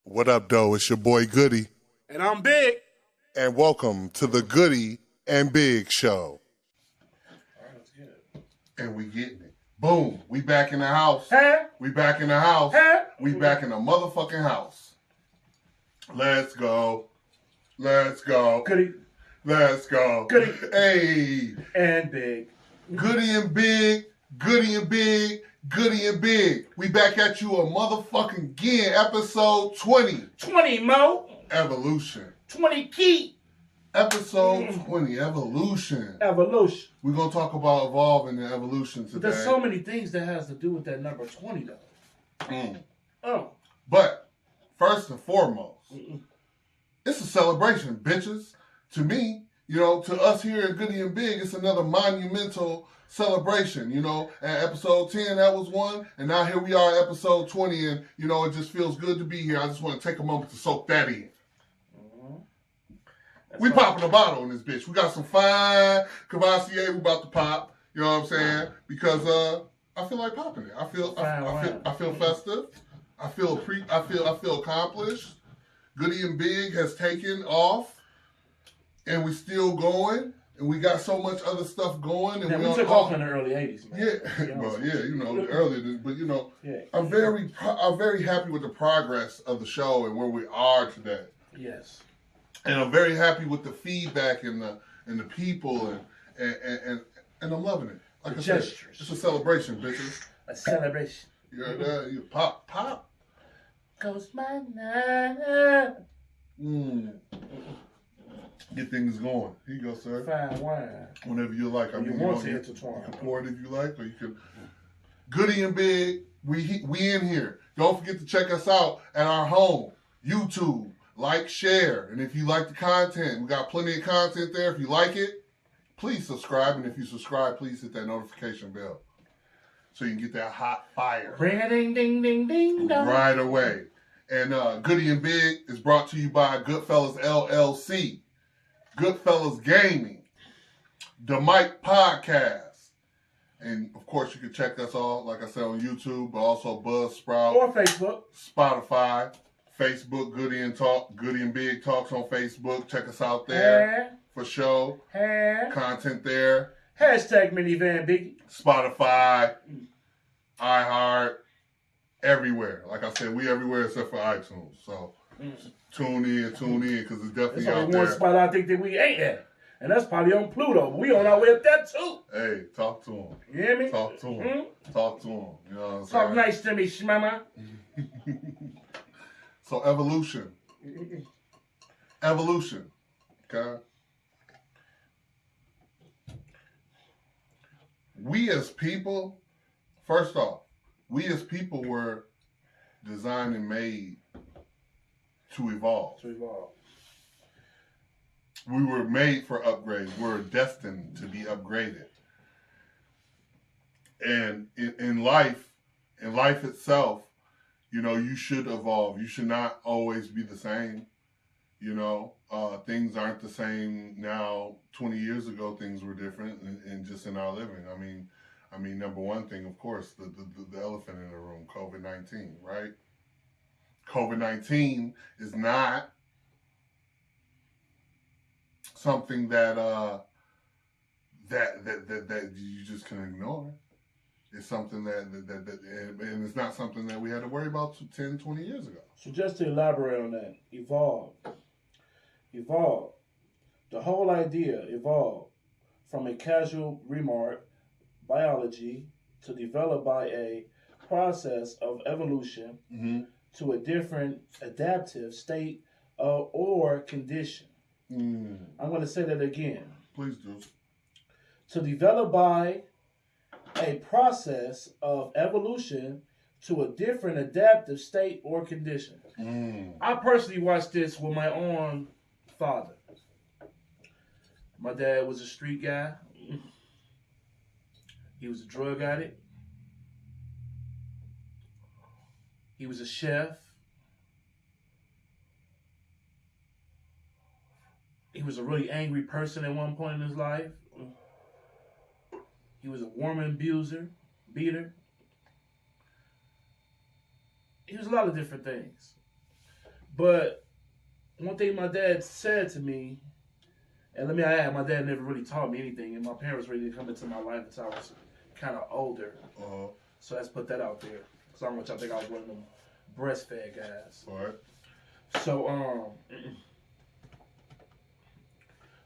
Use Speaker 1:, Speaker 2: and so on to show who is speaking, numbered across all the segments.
Speaker 1: What up, though? It's your boy Goody,
Speaker 2: And I'm Big.
Speaker 1: and welcome to the Goody and Big Show.
Speaker 2: All right, let's get it.
Speaker 1: And we getting it. Boom. We back in the house.
Speaker 2: Huh?
Speaker 1: We back in the house.
Speaker 2: Huh?
Speaker 1: We back in the motherfucking house. Let's go. Let's go.
Speaker 2: Goody.
Speaker 1: Let's go.
Speaker 2: Goody.
Speaker 1: Hey.
Speaker 2: And Big.
Speaker 1: Goody and Big. Goody and Big. Goody and Big. We back at you a motherfucking again. Episode 20.
Speaker 2: 20 mo.
Speaker 1: Evolution.
Speaker 2: 20 key.
Speaker 1: Episode 20. Evolution.
Speaker 2: Evolution.
Speaker 1: We're going to talk about evolving and evolution today.
Speaker 2: But there's so many things that has to do with that number 20 though. Oh.
Speaker 1: But first and foremost, it's a celebration, bitches. To me, to us here at Goody and Big, it's another monumental celebration. At episode 10, that was one. And now here we are at episode 20. And, it just feels good to be here. I just want to take a moment to soak that in. We popping a bottle in this bitch. We got some fine Cavassier we about to pop. You know what I'm saying? Because I feel like popping it. I feel festive. I feel accomplished. Goody and Big has taken off, and we still going, and we got so much other stuff going. And
Speaker 2: we took off in the early 80s, man.
Speaker 1: Yeah, earlier, but I'm very happy with the progress of the show and where we are today.
Speaker 2: Yes.
Speaker 1: And I'm very happy with the feedback and the people and I'm loving it. Like I said, it's a celebration, bitches.
Speaker 2: A celebration.
Speaker 1: You heard that? You pop.
Speaker 2: Goes my night.
Speaker 1: Get things going. Here you go, sir.
Speaker 2: Fine wine.
Speaker 1: Whenever you like.
Speaker 2: You want to intertwine.
Speaker 1: You can pour it if you like, or you can. Goody and Big, we in here. Don't forget to check us out at our home, YouTube. Like, share, and if you like the content, we got plenty of content there. If you like it, please subscribe, and if you subscribe, please hit that notification bell so you can get that hot fire.
Speaker 2: Ring-a-ding-ding-ding-ding
Speaker 1: right away. And Goody and Big is brought to you by Goodfellas LLC, Goodfellas Gaming, The Mike Podcast, and of course you can check us all, like I said, on YouTube, but also Buzzsprout
Speaker 2: or Facebook,
Speaker 1: Spotify. Facebook, Goody and Big Talks on Facebook. Check us out there for show. Content there.
Speaker 2: Hashtag Minivan Biggie.
Speaker 1: Spotify, iHeart, everywhere. Like I said, we everywhere except for iTunes. So tune in, because it's definitely out there.
Speaker 2: There's one spot I think that we ain't at. And that's probably on Pluto. But we on our way up that too.
Speaker 1: Hey, talk to him.
Speaker 2: You hear me?
Speaker 1: Talk to him. Talk to him. You know what I'm saying?
Speaker 2: Talk nice to me, shmama.
Speaker 1: So evolution. Evolution. Okay? We as people, first off, we as people were designed and made to evolve. We were made for upgrade. We're destined to be upgraded. And in life itself, you should evolve. You should not always be the same. Things aren't the same now. 20 years ago, things were different, and just in our living. I mean, number one thing, of course, the elephant in the room, COVID-19, right? COVID-19 is not something that you just can ignore. It's something that and it's not something that we had to worry about 10, 20 years ago.
Speaker 2: So just to elaborate on that, evolve. The whole idea evolved from a casual remark, biology, to develop by a process of evolution to a different adaptive state or condition. I'm going to say that again.
Speaker 1: Please do.
Speaker 2: To develop by a process of evolution to a different adaptive state or condition. I personally watched this with my own father. My dad was a street guy. He was a drug addict. He was a chef. He was a really angry person at one point in his life. He was a woman beater. He was a lot of different things. But one thing my dad said to me, and let me add, my dad never really taught me anything, and my parents really didn't come into my life until I was kind of older. So let's put that out there. Because I don't want y'all think I was one of them breastfed guys.
Speaker 1: All right.
Speaker 2: So,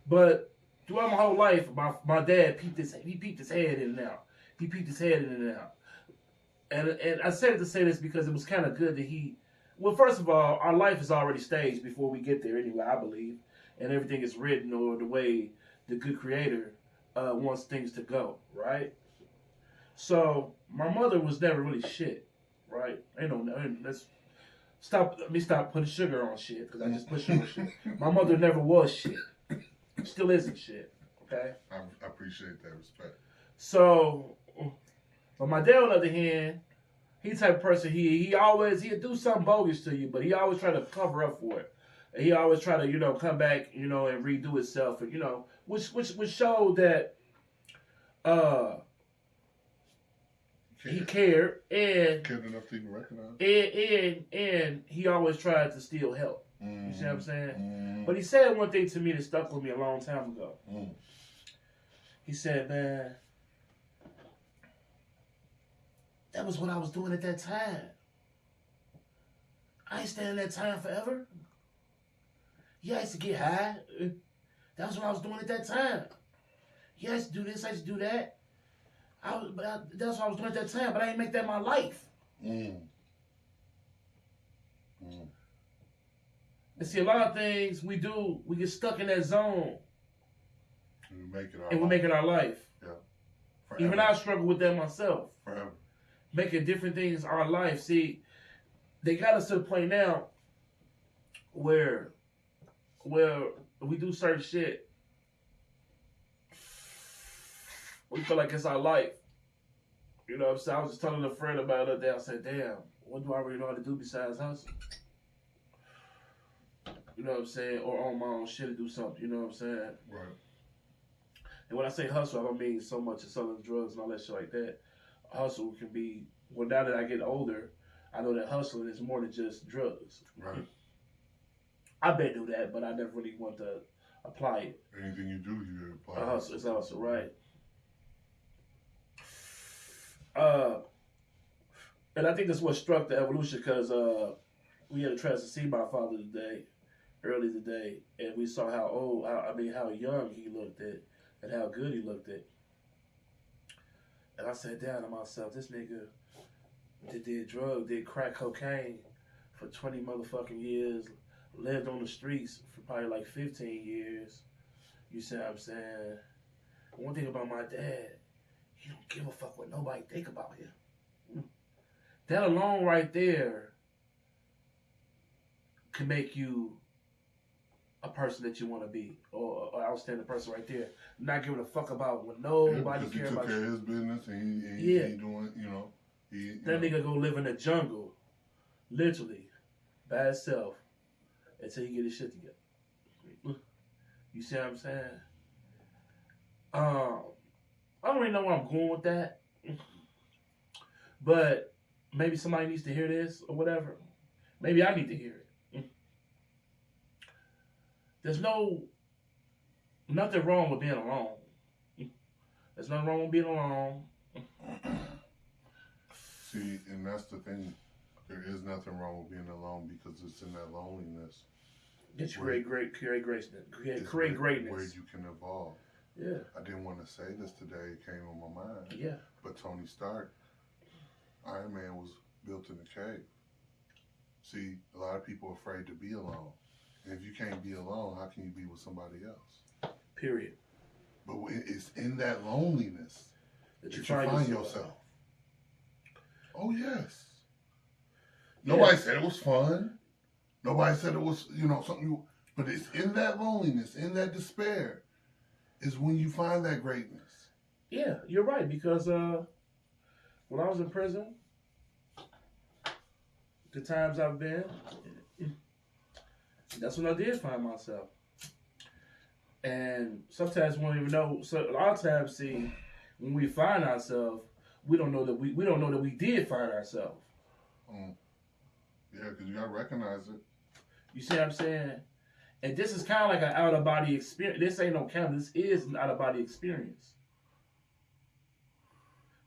Speaker 2: but throughout my whole life, my dad peeped his head in and out. He peeped his head in and out. And I said it to say this because it was kind of good that well, first of all, our life is already staged before we get there anyway, I believe. And everything is written or the way the good creator wants things to go, right? So my mother was never really shit, right? Let me stop putting sugar on shit, because I just put sugar on shit. My mother never was shit. Still isn't shit, okay?
Speaker 1: I appreciate that respect.
Speaker 2: So, but my dad, on the other hand, he the type of person, he'd do something bogus to you, but he always try to cover up for it. And he always try to, come back, and redo itself, and, which showed that he cared, and
Speaker 1: cared enough to even recognize.
Speaker 2: And he always tried to still help. You see what I'm saying?
Speaker 1: Mm.
Speaker 2: But he said one thing to me that stuck with me a long time ago.
Speaker 1: Mm.
Speaker 2: He said, man, that was what I was doing at that time. I ain't staying that time forever. Yeah, I used to get high. That was what I was doing at that time. Yeah, I used to do this, I used to do that. That's what I was doing at that time, but I ain't make that my life.
Speaker 1: Mm. Mm.
Speaker 2: And see, a lot of things we do, we get stuck in that zone.
Speaker 1: And we
Speaker 2: make it our life.
Speaker 1: Yeah.
Speaker 2: Forever. Even I struggle with that myself.
Speaker 1: Forever.
Speaker 2: Making different things our life. See, they got us to the point now where we do certain shit. We feel like it's our life. You know what I'm saying? I was just telling a friend about it the other day. I said, damn, what do I really know how to do besides hustle? You know what I'm saying? Or on my own shit to do something. You know what I'm saying?
Speaker 1: Right.
Speaker 2: And when I say hustle, I don't mean so much as selling drugs and all that shit like that. Hustle can be, well, now that I get older, I know that hustling is more than just drugs.
Speaker 1: Right.
Speaker 2: I've been through that, but I never really want to apply it.
Speaker 1: Anything you do, you apply it.
Speaker 2: Hustle, it's hustle, right? And I think that's what struck the evolution, because we had a chance to see my father early today, and we saw how young he looked at, and how good he looked at. And I sat down to myself, this nigga did crack cocaine for 20 motherfucking years, lived on the streets for probably like 15 years. You see what I'm saying? One thing about my dad, he don't give a fuck what nobody think about him. That alone right there can make you a person that you want to be, or an outstanding person right there. Not giving a fuck about what nobody cares about.
Speaker 1: He took care of his business, and he doing,
Speaker 2: that nigga go live in the jungle, literally, by himself, until he get his shit together. You see what I'm saying? I don't really know where I'm going with that, but maybe somebody needs to hear this or whatever. Maybe I need to hear it. There's nothing wrong with being alone. There's nothing wrong with being alone.
Speaker 1: See, and that's the thing. There is nothing wrong with being alone, because it's in that loneliness
Speaker 2: that you create greatness.
Speaker 1: Where you can evolve.
Speaker 2: Yeah.
Speaker 1: I didn't want to say this today. It came on my mind.
Speaker 2: Yeah.
Speaker 1: But Tony Stark, Iron Man, was built in a cave. See, a lot of people are afraid to be alone. And if you can't be alone, how can you be with somebody else?
Speaker 2: Period.
Speaker 1: But it's in that loneliness that you find yourself. Oh, yes. Yeah. Nobody said it was fun. Nobody said it was, something but it's in that loneliness, in that despair, is when you find that greatness.
Speaker 2: Yeah, you're right, because when I was in prison, the times I've been, that's when I did find myself. And sometimes we don't even know. So a lot of times, see, when we find ourselves, we don't know that we did find ourselves.
Speaker 1: Yeah, because you gotta recognize it.
Speaker 2: You see what I'm saying? And this is kind of like an out of body experience. This ain't no count. This is an out of body experience.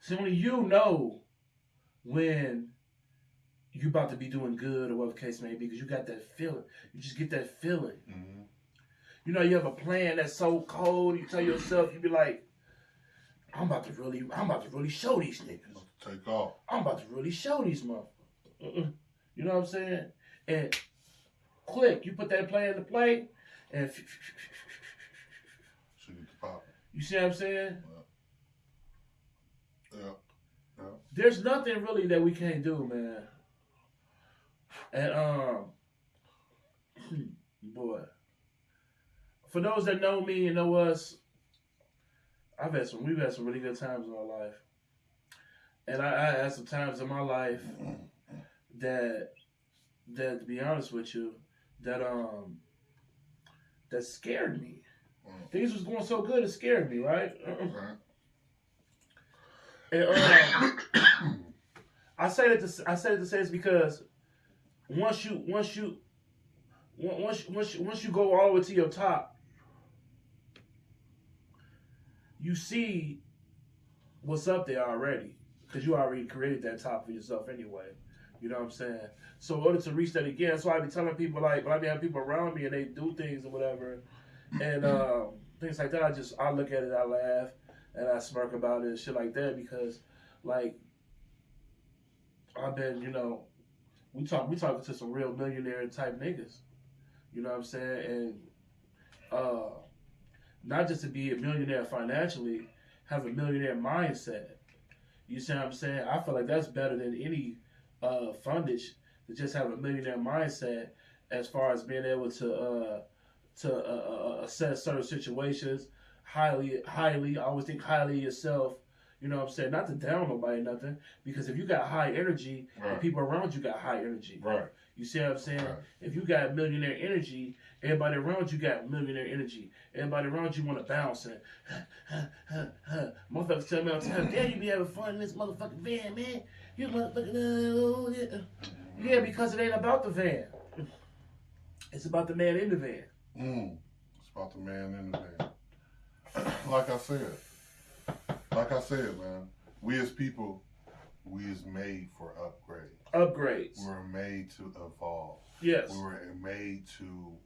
Speaker 2: So only you know when you about to be doing good or whatever the case may be, because you got that feeling. You just get that feeling. Mm-hmm. You know, you have a plan that's so cold. You tell yourself, you be like, I'm about to really show these niggas.
Speaker 1: Take off.
Speaker 2: I'm about to really show these motherfuckers. You know what I'm saying? And click, you put that plan into play, and you see what I'm saying? Yeah. There's nothing really that we can't do, man. And boy, for those that know me and know us, we've had some really good times in our life. And I had some times in my life that to be honest with you, that scared me. Things was going so good, it scared me, right? And I say that to say this because once you go all the way to your top, you see what's up there already, because you already created that top for yourself anyway. You know what I'm saying? So in order to reach that again, that's why I be telling people, like, when I be having people around me and they do things or whatever, and things like that, I look at it, I laugh, and I smirk about it and shit like that, because, like, I've been, you know, we talking to some real millionaire type niggas. You know what I'm saying? And not just to be a millionaire financially, have a millionaire mindset. You see what I'm saying? I feel like that's better than any fundage, to just have a millionaire mindset as far as being able to assess certain situations highly. I always think highly of yourself. You know what I'm saying? Not to down nobody, nothing. Because if you got high energy, right, the people around you got high energy. Right. You see what I'm saying? Right. If you got millionaire energy, everybody around you got millionaire energy. Everybody around you want to bounce and motherfuckers tell me all the time, damn, you be having fun in this motherfucking van, man. You motherfucking yeah, because it ain't about the van. It's about the man in the van.
Speaker 1: It's about the man in the van. Like I said, man, we as people, we is made for upgrades.
Speaker 2: Upgrades.
Speaker 1: We were made to evolve.
Speaker 2: Yes.
Speaker 1: We were made to,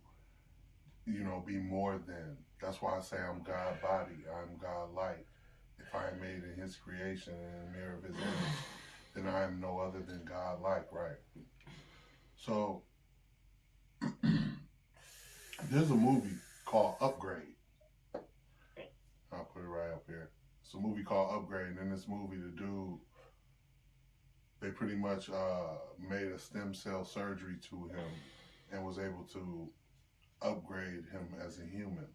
Speaker 1: you know, be more than. That's why I say I'm God body. I'm God light. If I am made in His creation and in the mirror of His image, then I am no other than God like, right? So there's a movie called Upgrade. I'll put it right up here. It's a movie called Upgrade, and in this movie, the dude, they pretty much made a stem cell surgery to him and was able to upgrade him as a human.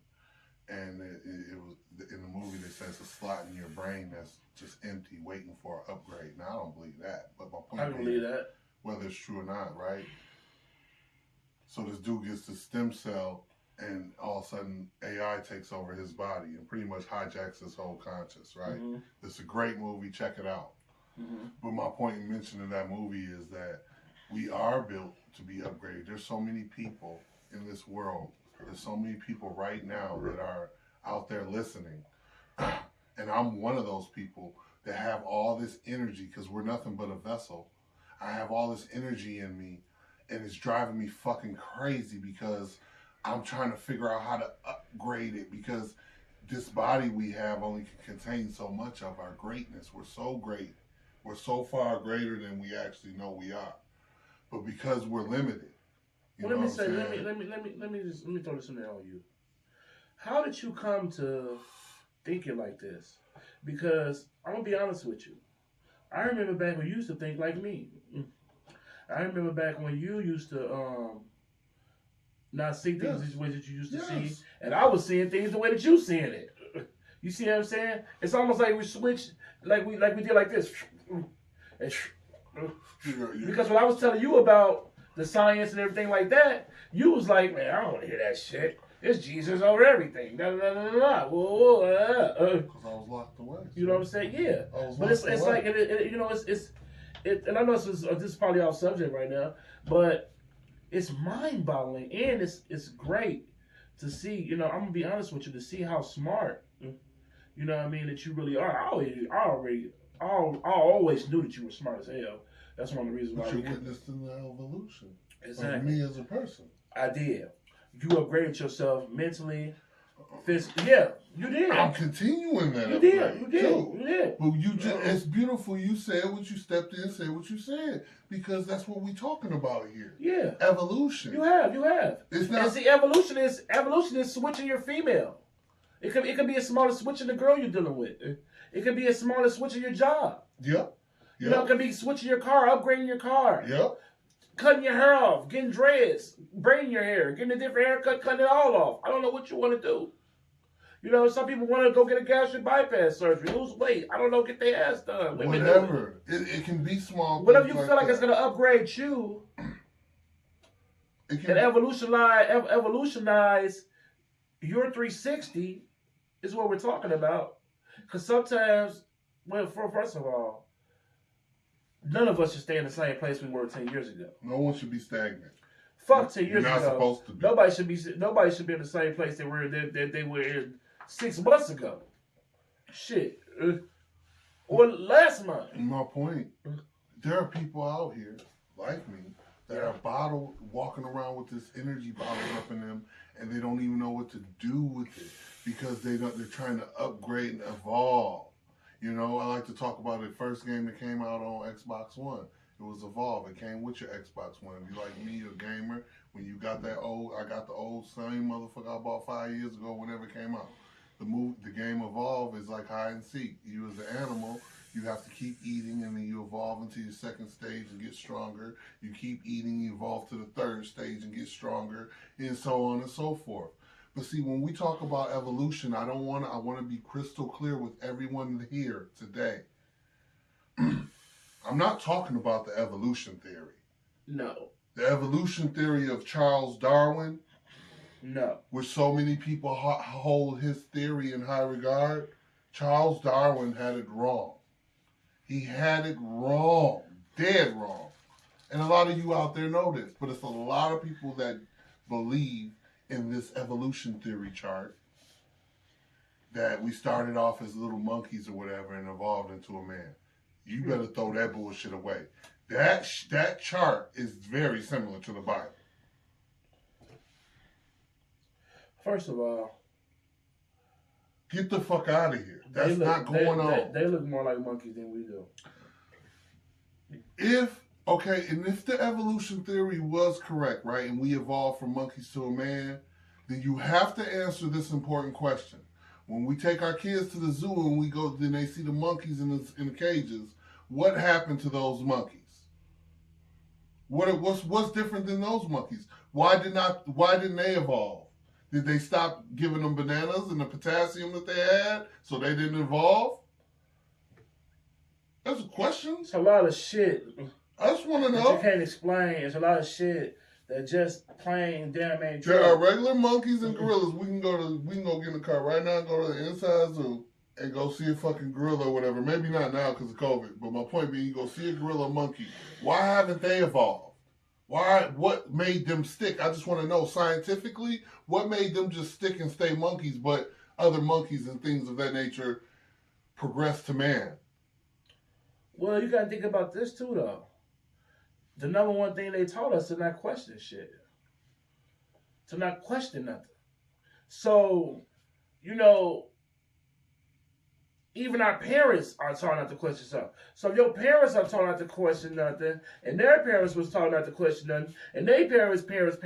Speaker 1: And it was in the movie, they said it's a slot in your brain that's just empty, waiting for an upgrade. Now I don't believe that, but my point
Speaker 2: I believe that,
Speaker 1: whether it's true or not, right? So this dude gets the stem cell, and all of a sudden AI takes over his body and pretty much hijacks his whole conscious, right? Mm-hmm. It's a great movie. Check it out. Mm-hmm. But my point in mentioning that movie is that we are built to be upgraded. There's so many people in this world. There's so many people right now that are out there listening. And I'm one of those people that have all this energy, because we're nothing but a vessel. I have all this energy in me, and it's driving me fucking crazy, because I'm trying to figure out how to upgrade it, because this body we have only can contain so much of our greatness. We're so great. We're so far greater than we actually know we are. But because we're limited.
Speaker 2: Well, let me throw this in there on you. How did you come to thinking like this? Because I'm gonna be honest with you. I remember back when you used to think like me. I remember back when you used to not see things the way that you used to see, and I was seeing things the way that you seeing it. You see what I'm saying? It's almost like we switched, like we did like this. Because when I was telling you about the science and everything like that, you was like, man, I don't want to hear that shit. It's Jesus over everything. Because
Speaker 1: I was locked away.
Speaker 2: You know what I'm saying? Yeah. But it's like, you know, it's and I know this is probably off subject right now, but it's mind-boggling, and it's great to see. You know, I'm gonna be honest with you, to see how smart, you know what I mean, that you really are. I always knew that you were smart as hell. That's one of the reasons why
Speaker 1: you witnessed in the evolution
Speaker 2: exactly.
Speaker 1: of me as a person.
Speaker 2: I did. You upgraded yourself mentally, physically. Yeah, you did.
Speaker 1: I'm continuing that.
Speaker 2: You did. You did.
Speaker 1: But you just—it's beautiful. You said what you stepped in, said what you said, because that's what we're talking about here.
Speaker 2: Yeah.
Speaker 1: Evolution.
Speaker 2: You have.
Speaker 1: It's not.
Speaker 2: And see, evolution is switching your female. It could be as small as switching the girl you're dealing with. It could be as small as switching your job.
Speaker 1: Yep.
Speaker 2: You know, it could be switching your car, upgrading your car.
Speaker 1: Yep.
Speaker 2: Cutting your hair off, getting dreads, braiding your hair, getting a different haircut, cutting it all off. I don't know what you want to do. You know, some people want to go get a gastric bypass surgery, lose weight. I don't know, get their ass done.
Speaker 1: Whatever. It can be small.
Speaker 2: Whatever you feel like it's going to upgrade you and evolutionize your 360 is what we're talking about. Because sometimes, well, first of all, none of us should stay in the same place we were 10 years ago.
Speaker 1: No one should be stagnant.
Speaker 2: Fuck 10 years ago.
Speaker 1: You're not supposed to be.
Speaker 2: Nobody should be in the same place they were in 6 months ago. Shit. Or last month.
Speaker 1: My point, there are people out here like me that are walking around with this energy bottled up in them, and they don't even know what to do with it because they're trying to upgrade and evolve. You know, I like to talk about the first game that came out on Xbox One. It was Evolve. It came with your Xbox One. If you like me, a gamer, when you got that I got the old same motherfucker I bought 5 years ago whenever it came out. The game Evolve is like hide and seek. You as an animal, you have to keep eating, and then you evolve into your second stage and get stronger. You keep eating, you evolve to the third stage and get stronger, and so on and so forth. But see, when we talk about evolution, I want to be crystal clear with everyone here today. I'm not talking about the evolution theory.
Speaker 2: No.
Speaker 1: The evolution theory of Charles Darwin.
Speaker 2: No.
Speaker 1: Which so many people hold his theory in high regard. Charles Darwin had it wrong. He had it wrong. Dead wrong. And a lot of you out there know this. But it's a lot of people that believe in this evolution theory chart that we started off as little monkeys or whatever and evolved into a man. You better throw that bullshit away. That chart is very similar to the Bible.
Speaker 2: First of all,
Speaker 1: get the fuck out of here. That's not going on.
Speaker 2: They look more like monkeys than we do.
Speaker 1: If the evolution theory was correct, right, and we evolved from monkeys to a man, then you have to answer this important question. When we take our kids to the zoo and we go, then they see the monkeys in the cages. What happened to those monkeys? What's different than those monkeys? Why didn't they evolve? Did they stop giving them bananas and the potassium that they had, so they didn't evolve? That's a question.
Speaker 2: It's a lot of shit.
Speaker 1: I just want to know.
Speaker 2: You can't explain. It's a lot of shit that just plain damn ain't true.
Speaker 1: There are regular monkeys and gorillas. We can go get in the car right now and go to the inside zoo and go see a fucking gorilla or whatever. Maybe not now because of COVID, but my point being, you go see a gorilla or monkey. Why haven't they evolved? What made them stick? I just want to know scientifically, what made them just stick and stay monkeys, but other monkeys and things of that nature progress to man?
Speaker 2: Well, you got to think about this too, though. The number one thing they taught us to not question shit. To not question nothing. So, you know, even our parents are taught not to question something. So if your parents are taught not to question nothing, and their parents was taught not to question nothing, and their parents, because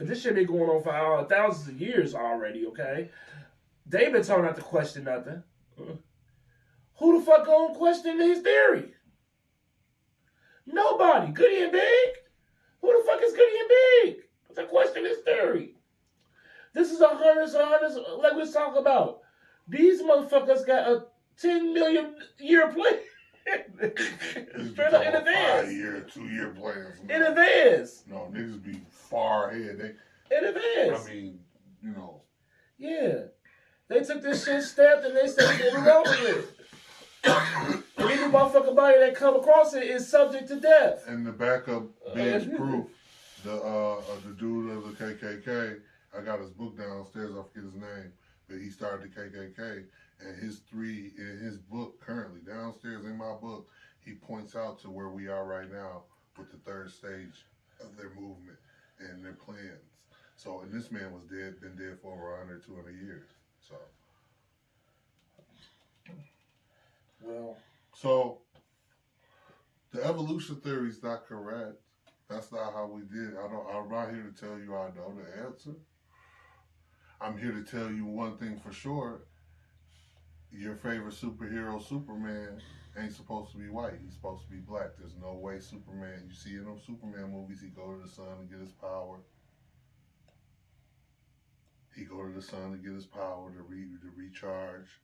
Speaker 2: this shit been going on for thousands of years already, okay? They've been taught not to question nothing. Who the fuck gonna question his theory? Nobody. Goody and Big? Who the fuck is Goody and Big to question his theory? This is hundreds, like we was talking about. These motherfuckers got a 10 million year plan. Straight up in advance.
Speaker 1: 5-year, 2-year plans.
Speaker 2: In advance.
Speaker 1: No, niggas be far ahead.
Speaker 2: In advance.
Speaker 1: I mean, you know.
Speaker 2: Yeah. They took this shit, stamped, and they said, we're over with. And any motherfucking body that come across it is subject to death.
Speaker 1: And the backup Big's proof, the dude of the KKK, I got his book downstairs, I forget his name, but he started the KKK, and in his book currently, downstairs in my book, he points out to where we are right now with the third stage of their movement and their plans. So, and this man been dead for over 100, 200 years. So the evolution theory is not correct. That's not how we did. I'm not here to tell you I know the answer. I'm here to tell you one thing for sure. Your favorite superhero, Superman, ain't supposed to be white. He's supposed to be black. There's no way Superman, you see in those Superman movies, he go to the sun to get his power. He go to the sun to get his power to recharge.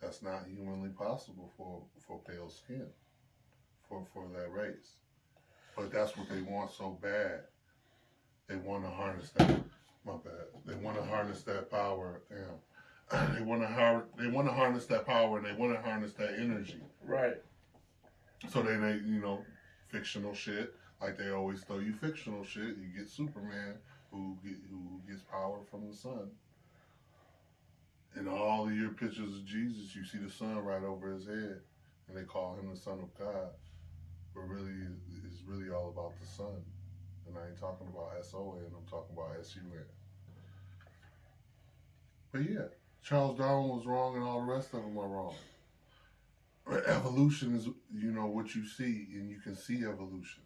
Speaker 1: That's not humanly possible for pale skin, for that race. But that's what they want so bad. They want to harness that. My bad. They want to harness that power. Damn. They want to harness that power, and they want to harness that energy.
Speaker 2: Right.
Speaker 1: So they fictional shit. Like they always throw you fictional shit. You get Superman who gets power from the sun. In all of your pictures of Jesus, you see the sun right over his head, and they call him the Son of God. But really, it's really all about the sun. And I ain't talking about S-O-N, I'm talking about S-U-N. But yeah, Charles Darwin was wrong and all the rest of them are wrong. Evolution is, what you see, and you can see evolution.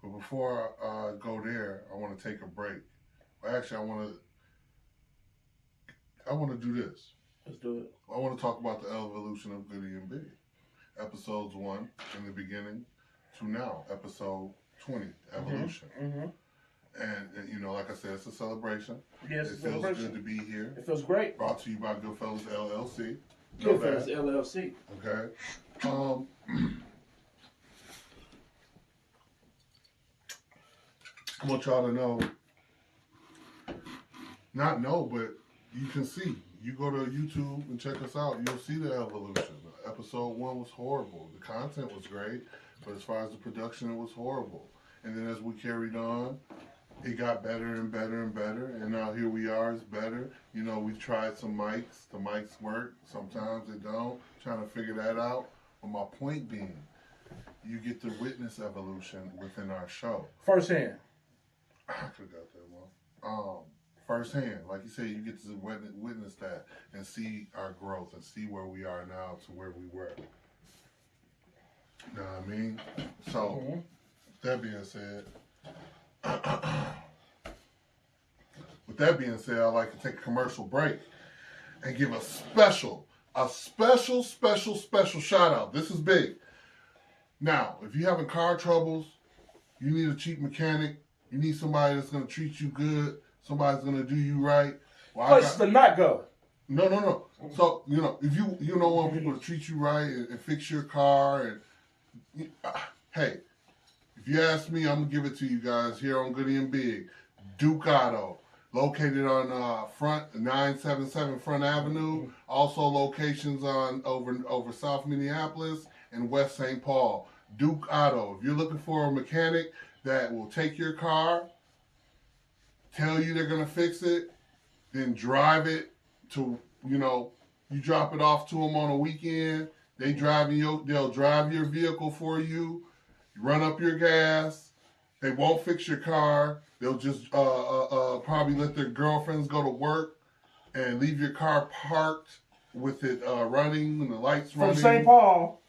Speaker 1: But before I go there, I want to take a break. Well, actually, I want to do this.
Speaker 2: Let's do it.
Speaker 1: I want to talk about the evolution of Goody and Big. Episodes 1 in the beginning to now, episode 20, evolution.
Speaker 2: Mm-hmm.
Speaker 1: And like I said, it's a celebration.
Speaker 2: Yes,
Speaker 1: it feels good to be here.
Speaker 2: It feels great.
Speaker 1: Brought to you by Goodfellas LLC.
Speaker 2: Goodfellas LLC.
Speaker 1: Okay. I want y'all to know, not know, but you can see. You go to YouTube and check us out, you'll see the evolution. Episode 1 was horrible. The content was great, but as far as the production, it was horrible. And then as we carried on, it got better and better and better. And now here we are, it's better. We've tried some mics. The mics work. Sometimes they don't. Trying to figure that out. But my point being, you get to witness evolution within our show.
Speaker 2: Firsthand.
Speaker 1: I could have got that one. Firsthand, like you said, you get to witness that and see our growth and see where we are now to where we were. You know what I mean? So, that being said, with that being said, I'd like to take a commercial break and give a special shout out. This is big. Now, if you're having car troubles, you need a cheap mechanic, you need somebody that's going to treat you good, somebody's going to do you right.
Speaker 2: Places to not go.
Speaker 1: No. So, if you don't want people to treat you right and fix your car, and hey, if you ask me, I'm going to give it to you guys here on Goody and Big. Duke Auto, located on front 977 Front Avenue. Also locations on over South Minneapolis and West St. Paul. Duke Auto. If you're looking for a mechanic that will take your car, tell you they're going to fix it, then drive it to, you drop it off to them on a weekend. They'll drive your vehicle for you. You run up your gas. They won't fix your car. They'll just probably let their girlfriends go to work and leave your car parked with it running and the lights running.
Speaker 2: From St. Paul.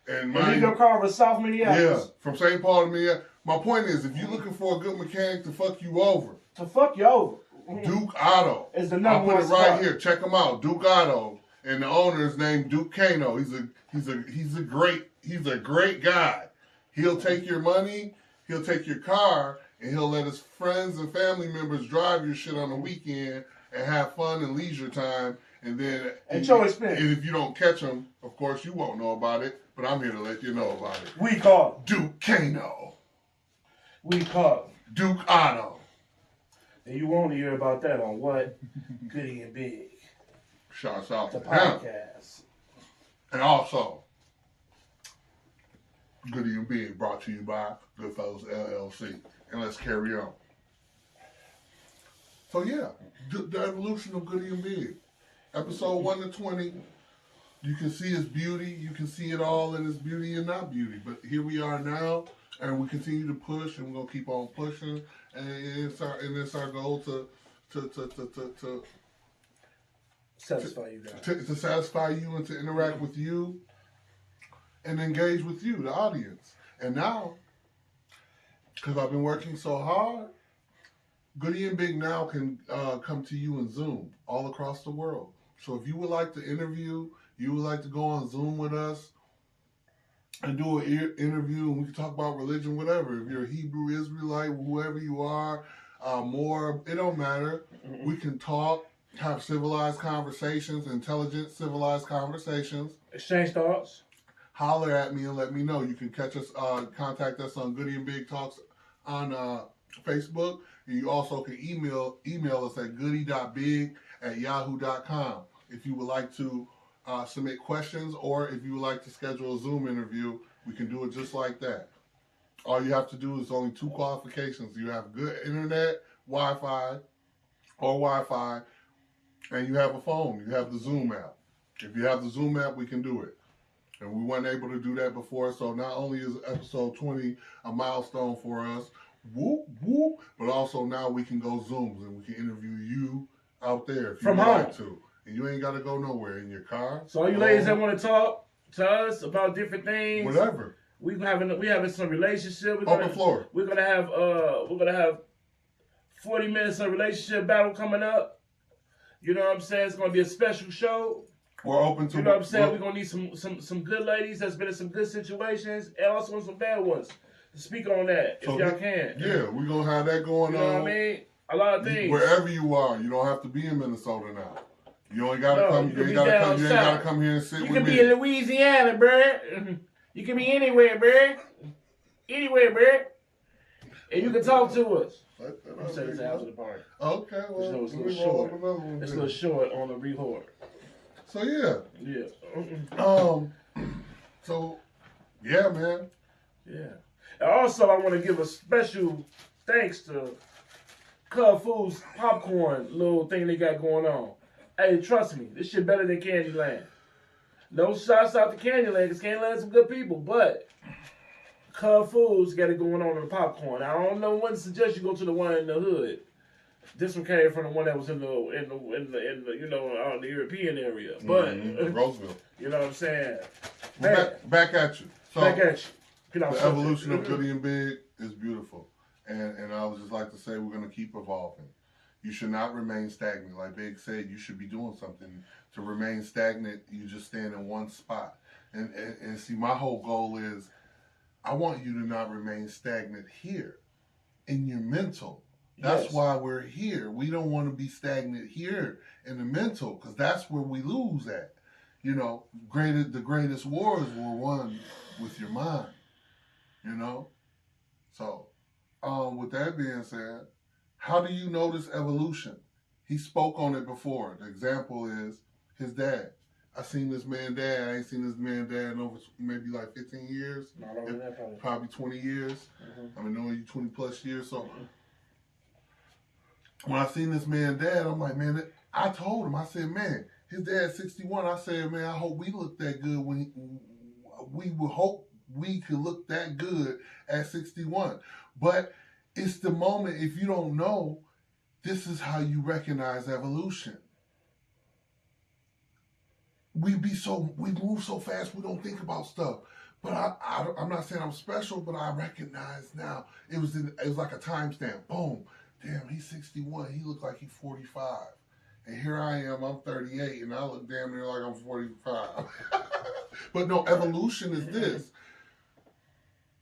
Speaker 1: And
Speaker 2: leave your car with South Minneapolis.
Speaker 1: Yeah, from St. Paul to Minneapolis. My point is, if you're looking for a good mechanic to fuck you over, Duke Auto
Speaker 2: is the number one.
Speaker 1: I'll put it right here. Check him out, Duke Auto, and the owner is named Duke Kano. He's a great guy. He'll take your money, he'll take your car, and he'll let his friends and family members drive your shit on the weekend and have fun and leisure time. And then
Speaker 2: enjoy expense.
Speaker 1: And if you don't catch him, of course you won't know about it. But I'm here to let you know about it.
Speaker 2: We call
Speaker 1: Duke Kano.
Speaker 2: We call
Speaker 1: Duke Auto.
Speaker 2: And you won't hear about that on what? Goody and Big.
Speaker 1: Shouts out
Speaker 2: the
Speaker 1: to
Speaker 2: podcast.
Speaker 1: him. And also, Goody and Big, brought to you by Goodfellas LLC. And let's carry on. So yeah, the evolution of Goody and Big. Episode 1 to 20, you can see its beauty. You can see it all in its beauty and not beauty. But here we are now, and we continue to push, and we're gonna keep on pushing. And it's our goal to
Speaker 2: satisfy you guys.
Speaker 1: To satisfy you and to interact with you and engage with you, the audience. And now, because I've been working so hard, Goody and Big now can come to you in Zoom all across the world. So if you would like to interview, you would like to go on Zoom with us and do an interview, and we can talk about religion, whatever. If you're a Hebrew, Israelite, whoever you are, more, it don't matter. We can talk, have civilized conversations, intelligent, civilized conversations.
Speaker 2: Exchange thoughts.
Speaker 1: Holler at me and let me know. You can catch us, contact us on Goody and Big Talks on Facebook. And you also can email us at goody.big@yahoo.com if you would like to submit questions, or if you would like to schedule a Zoom interview, we can do it just like that. All you have to do is only 2 qualifications. You have good internet, Wi-Fi, and you have a phone. You have the Zoom app. If you have the Zoom app, we can do it. And we weren't able to do that before, so not only is episode 20 a milestone for us, whoop, whoop, but also now we can go Zooms and we can interview you out there if you would like to. And you ain't got to go nowhere, in your car.
Speaker 2: So all you ladies that want to talk to us about different things,
Speaker 1: whatever.
Speaker 2: We having some relationship.
Speaker 1: Open floor.
Speaker 2: We're gonna have 40 minutes of relationship battle coming up. You know what I'm saying? It's gonna be a special show.
Speaker 1: We're open to.
Speaker 2: You know what I'm saying? We're gonna need some good ladies that's been in some good situations, and also some bad ones. To speak on that, if y'all can.
Speaker 1: Yeah, we're gonna have that going on.
Speaker 2: You know what I mean? A lot of things.
Speaker 1: Wherever you are, you don't have to be in Minnesota now. You only gotta come. You ain't gotta come here and sit with me.
Speaker 2: You can be in Louisiana, bruh. You can be anywhere, bruh. Anywhere, bruh. And you can talk to us. I'm saying it's after the party.
Speaker 1: Okay, well,
Speaker 2: it's a little short. It's a little short on the record.
Speaker 1: So yeah. So yeah, man.
Speaker 2: Yeah. And also, I want to give a special thanks to Cub Foods popcorn little thing they got going on. Hey, trust me, this shit better than Candyland. No shots out to Candyland, because Candyland's some good people, but Cub Foods got it going on in the popcorn. I don't know when to suggest you go to the one in the hood. This one came from the one that was in the you know, out in the European area. But
Speaker 1: Roseville.
Speaker 2: You know what I'm saying?
Speaker 1: Back at you. So,
Speaker 2: back at you.
Speaker 1: The evolution of Goody and Big is beautiful. And I would just like to say we're gonna keep evolving. You should not remain stagnant. Like Big said, you should be doing something. To remain stagnant, you just stand in one spot. And see, my whole goal is I want you to not remain stagnant here in your mental. That's why we're here. We don't want to be stagnant here in the mental, because that's where we lose at. You know, the greatest wars were won with your mind. You know? So, with that being said, how do you notice evolution? He spoke on it before. The example is his dad. I seen this man dad. I ain't seen this man dad in over maybe like 15 years.
Speaker 2: Not over that
Speaker 1: probably 20 years. I've been knowing you 20 plus years. So when I seen this man dad, I'm like, man, I told him, I said, man, his dad's 61. I said, man, I hope we look that good we would hope we could look that good at 61. But it's the moment, if you don't know, this is how you recognize evolution. We move so fast, we don't think about stuff. But I'm not saying I'm special, but I recognize now. It was like a timestamp. Boom. Damn, he's 61. He looked like he's 45. And here I am, I'm 38, and I look damn near like I'm 45. But no, evolution is this.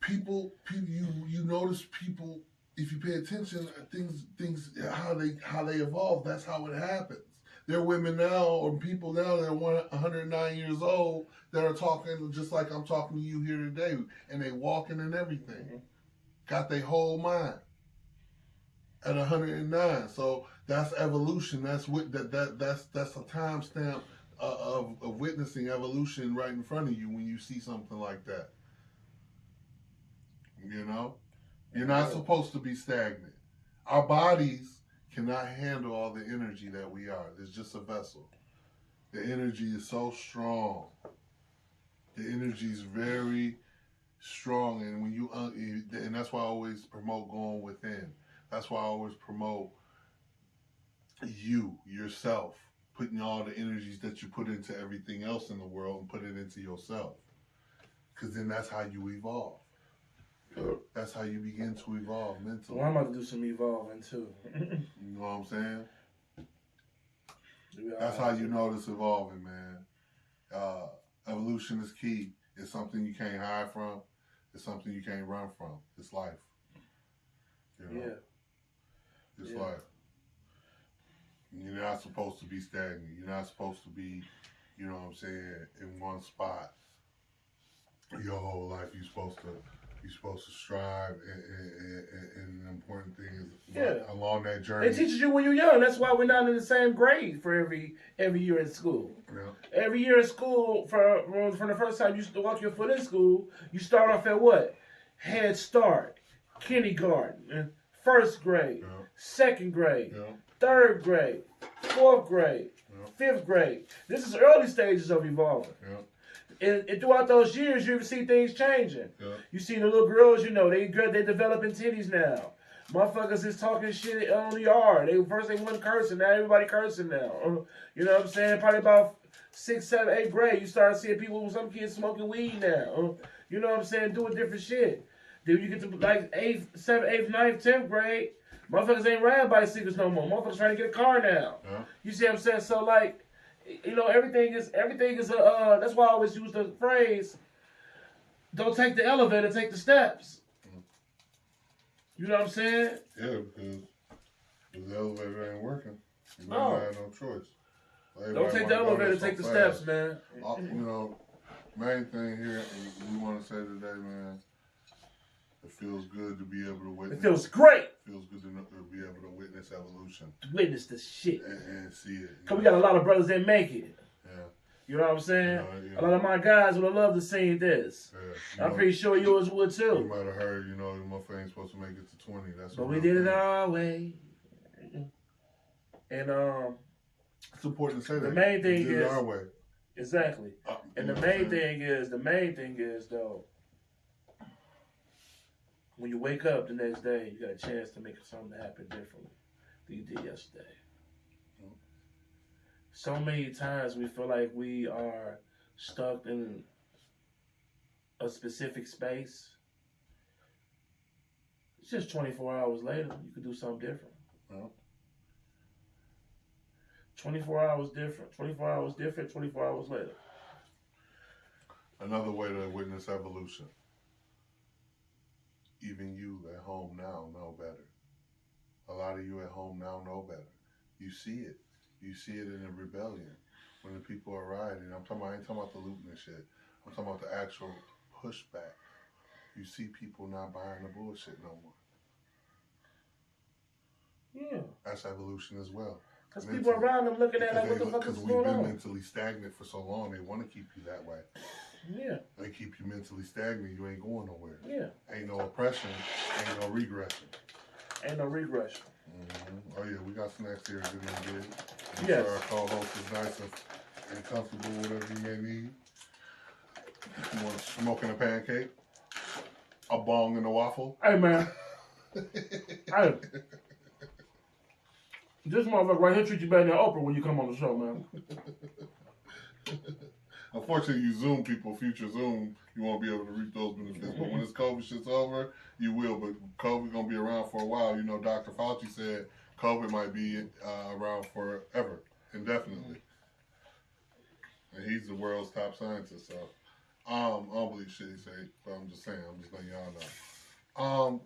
Speaker 1: People, you notice people, if you pay attention, things how they evolve, that's how it happens. There are women now, or people now that are 109 years old that are talking just like I'm talking to you here today, and they walking and everything. Got their whole mind at 109. So that's evolution. That's a timestamp of witnessing evolution right in front of you when you see something like that. You know? You're not supposed to be stagnant. Our bodies cannot handle all the energy that we are. It's just a vessel. The energy is so strong. The energy is very strong, and when you and that's why I always promote going within. That's why I always promote yourself, putting all the energies that you put into everything else in the world and put it into yourself. Because then that's how you evolve. That's how you begin to evolve mentally.
Speaker 2: Well, I'm about to do some evolving too.
Speaker 1: You know what I'm saying? That's how you know it's evolving, man. Evolution is key. It's something you can't hide from. It's something you can't run from. It's life. You know? Yeah. It's life. You're not supposed to be stagnant. You're not supposed to be, you know what I'm saying, in one spot your whole life. You're supposed to strive, and the important thing is along that journey.
Speaker 2: It teaches you when you're young. That's why we're not in the same grade for every year in school. Yeah. Every year in school, from the first time you walk your foot in school, you start off at what? Head Start, kindergarten, first grade, second grade, third grade, fourth grade, fifth grade. This is early stages of evolving. And throughout those years, you see things changing. You see the little girls, you know, they developing titties now. Motherfuckers is talking shit on the yard. First they wasn't cursing, now everybody cursing now. You know what I'm saying? Probably about 6th, 7th, 8th grade, you start seeing some kids smoking weed now. You know what I'm saying? Doing different shit. Then you get to like 8th, 7th, 8th, 9th, 10th grade, motherfuckers ain't riding bicycles no more. Motherfuckers trying to get a car now. You see what I'm saying? So like, you know, everything is that's why I always use the phrase, don't take the elevator, take the steps. You know what I'm saying?
Speaker 1: Yeah, because the elevator ain't working. You might have no choice.
Speaker 2: Don't take the elevator, take the steps, man.
Speaker 1: You know, main thing here we want to say today, man, it feels good to be able to witness.
Speaker 2: It feels great.
Speaker 1: It feels good to be able to witness evolution.
Speaker 2: Witness this shit.
Speaker 1: And see it.
Speaker 2: Because we got a lot of brothers that make it.
Speaker 1: Yeah.
Speaker 2: You know what I'm saying? A lot of my guys would have loved to see this. Yeah. I'm pretty sure yours would too.
Speaker 1: You might have heard, you know, motherfucker ain't supposed to make it to 20.
Speaker 2: But we did it our way. And
Speaker 1: it's important to say that.
Speaker 2: The main thing
Speaker 1: is our way.
Speaker 2: Exactly. And the main thing is though, when you wake up the next day, you got a chance to make something happen differently than you did yesterday. So many times we feel like we are stuck in a specific space. It's just 24 hours later, you could do something different. 24 hours different, 24 hours different, 24 hours later.
Speaker 1: Another way to witness evolution. Even you at home now know better. A lot of you at home now know better. You see it. You see it in the rebellion. When the people are rioting. I ain't talking about the looting and shit. I'm talking about the actual pushback. You see people not buying the bullshit no more.
Speaker 2: Yeah.
Speaker 1: That's evolution as well.
Speaker 2: Because people around them looking at like, what the fuck is going on?
Speaker 1: Because we've been mentally stagnant for so long, they want to keep you that way.
Speaker 2: Yeah.
Speaker 1: They keep you mentally stagnant, you ain't going nowhere.
Speaker 2: Yeah.
Speaker 1: Ain't no oppression, ain't no regression.
Speaker 2: Ain't no regression.
Speaker 1: Oh yeah, we got snacks here. Good and big. I'm
Speaker 2: yes.
Speaker 1: sure our co-host is nice and comfortable, whatever you may need. You want smoking a pancake? A bong and a waffle?
Speaker 2: Hey man. Hey. This motherfucker right here treat you better than Oprah when you come on the show, man.
Speaker 1: Unfortunately, you Zoom people, future Zoom, you won't be able to reap those benefits. But when this COVID shit's over, you will. But COVID's going to be around for a while. You know, Dr. Fauci said COVID might be around forever, indefinitely. And he's the world's top scientist. So I don't believe shit he say, but I'm just saying. I'm just letting y'all know.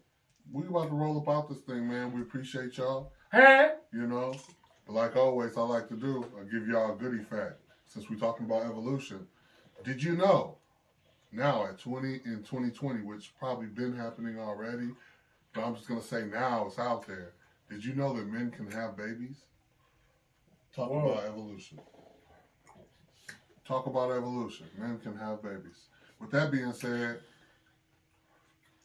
Speaker 1: We about to roll about this thing, man. We appreciate y'all.
Speaker 2: Hey!
Speaker 1: You know, but like always, I like to do, I give y'all a goodie fact. Since we're talking about evolution, did you know now in 2020, which probably been happening already, but I'm just gonna say now it's out there. Did you know that men can have babies? Talk about evolution. Talk about evolution. Men can have babies. With that being said,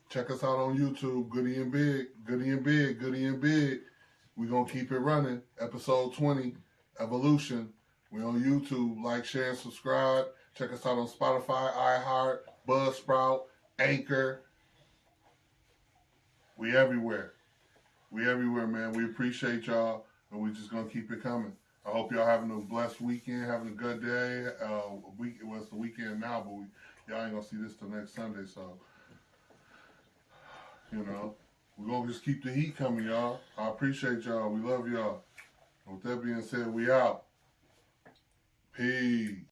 Speaker 1: Check us out on YouTube, Goody and Big, Goody and Big, Goody and Big. We're going to keep it running. Episode 20, Evolution. We're on YouTube. Like, share, and subscribe. Check us out on Spotify, iHeart, Buzzsprout, Anchor. We everywhere. We everywhere, man. We appreciate y'all, and we're just going to keep it coming. I hope y'all having a blessed weekend, having a good day. Well, it's the weekend now, but y'all ain't going to see this till next Sunday, so, you know, we're going to just keep the heat coming, y'all. I appreciate y'all. We love y'all. With that being said, we out. Peace.